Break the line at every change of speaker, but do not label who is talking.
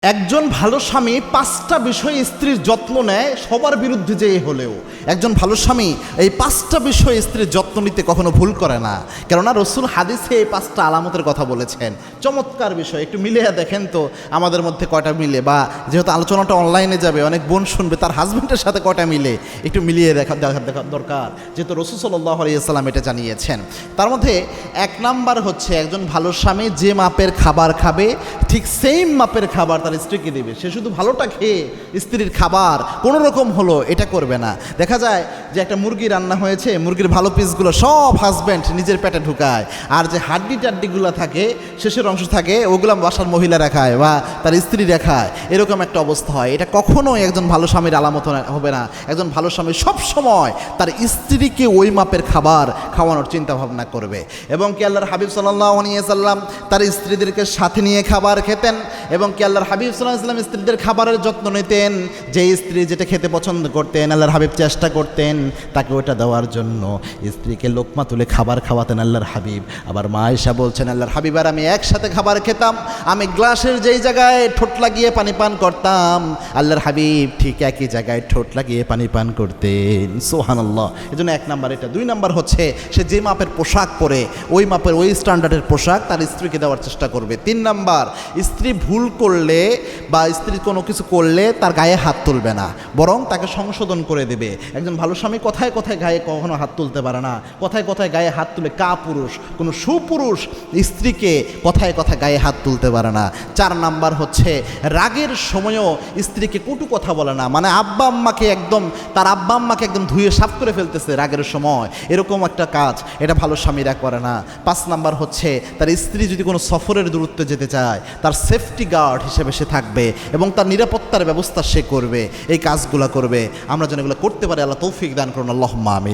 একজন ভালো স্বামী 5টা বিষয়ে স্ত্রীর যত্ন নেয়, সবার বিরুদ্ধে যেয়ে হলেও একজন ভালো স্বামী এই 5টা বিষয়ে স্ত্রীর যত্ন নিতে কখনো ভুল করে না। কেননা রসুল হাদিসে এই 5টা আলামতের কথা বলেছেন। চমৎকার বিষয়, একটু মিলিয়ে দেখেন তো আমাদের মধ্যে কয়টা মিলে, বা যেহেতু আলোচনাটা অনলাইনে যাবে অনেক বোন শুনবে, তার হাজব্যান্ডের সাথে কয়টা মিলে একটু মিলিয়ে দেখা দরকার, যেহেতু রসুল সাল্লাল্লাহু আলাইহি ওয়াসাল্লাম এটা জানিয়েছেন। তার মধ্যে 1 নাম্বার হচ্ছে একজন ভালো স্বামী যে মাপের খাবার খাবে ঠিক সেম মাপের খাবার তার স্ত্রীকে দেবে। সে শুধু ভালোটা খেয়ে স্ত্রীর খাবার কোনো রকম হলো এটা করবে না। দেখা যায় যে একটা মুরগি রান্না হয়েছে, মুরগির ভালো পিসগুলো সব হাজব্যান্ড নিজের পেটে ঢুকায়, আর যে হাড্ডি টাড্ডিগুলো থাকে, শেষের অংশ থাকে, ওগুলো বাসার মহিলারা খায় বা তার স্ত্রীরা খায়। এরকম একটা অবস্থা হয়। এটা কখনোই একজন ভালো স্বামীর আলামত হবে না। একজন ভালো স্বামী সবসময় তার স্ত্রীকে ওই মাপের খাবার খাওয়ানোর চিন্তা ভাবনা করবে। এবং কি আল্লাহর হাবিব সাল্লাল্লাহু আলাইহি ওয়াসাল্লাম তার স্ত্রীদেরকে সাথে নিয়ে খাবার খেতেন, এবং কি আল্লাহর হাবিব সাল্লাল্লাহু আলাইহি ওয়াসাল্লাম স্ত্রীদের খাবারের যত্ন নিতেন। যে স্ত্রী যেটা খেতে পছন্দ করতেন, আল্লাহর হাবিব চেষ্টা করতেন তাকে ওটা দেওয়ার জন্য। স্ত্রীকে লোকমা তুলে খাবার খাওয়াতেন আল্লাহর হাবিব। আবার মা আয়েশা বলছেন, আল্লাহর হাবিব আর আমি একসাথে খাবার খেতাম, আমি গ্লাসের যেই জায়গায় ঠোঁট লাগিয়ে পানি পান করতাম, আল্লাহর হাবিব ঠিক একই জায়গায় ঠোঁট লাগিয়ে পানি পান করতেন। সুবহানাল্লাহ। এজন্য 1 নাম্বার এটা। 2 নাম্বার হচ্ছে সে যে মাপের পোশাক পরে ওই মাপের ওই স্ট্যান্ডার্ডের পোশাক তার স্ত্রীকে দেওয়ার চেষ্টা করবে। 3 নাম্বার, স্ত্রী ভুল করলে বা স্ত্রী কোনো কিছু করলে তার গায়ে হাত তুলবে না, বরং তাকে সংশোধন করে দেবে। একজন ভালো স্বামী কথায় কথায় গায়ে কখনো হাত তুলতে পারে না। কথায় কথায় গায়ে হাত তুলে পুরুষ, কোনো সুপুরুষ স্ত্রীকে কথায় কথায় গায়ে হাত তুলতে পারে না। 4 নাম্বার হচ্ছে রাগের সময়ও স্ত্রীকে কটু কথা বলে না, মানে তার আব্বা আম্মাকে একদম ধুয়ে সাফ করে ফেলতেছে রাগের সময়, এরকম একটা কাজ এটা ভালো স্বামীরা করে না। 5 নাম্বার হচ্ছে তার স্ত্রী যদি কোনো সফরের দূরত্বে যেতে চায় তার সেফটি গার্ড হিসেবে সে থাকবে এবং তার নিরাপত্তার ব্যবস্থা সে করবে। এই কাজগুলো করবে। আমরা যেন এগুলো করতে পারি, আল্লাহ তৌফিক দান করুন। আল্লাহুম্মা আমিন।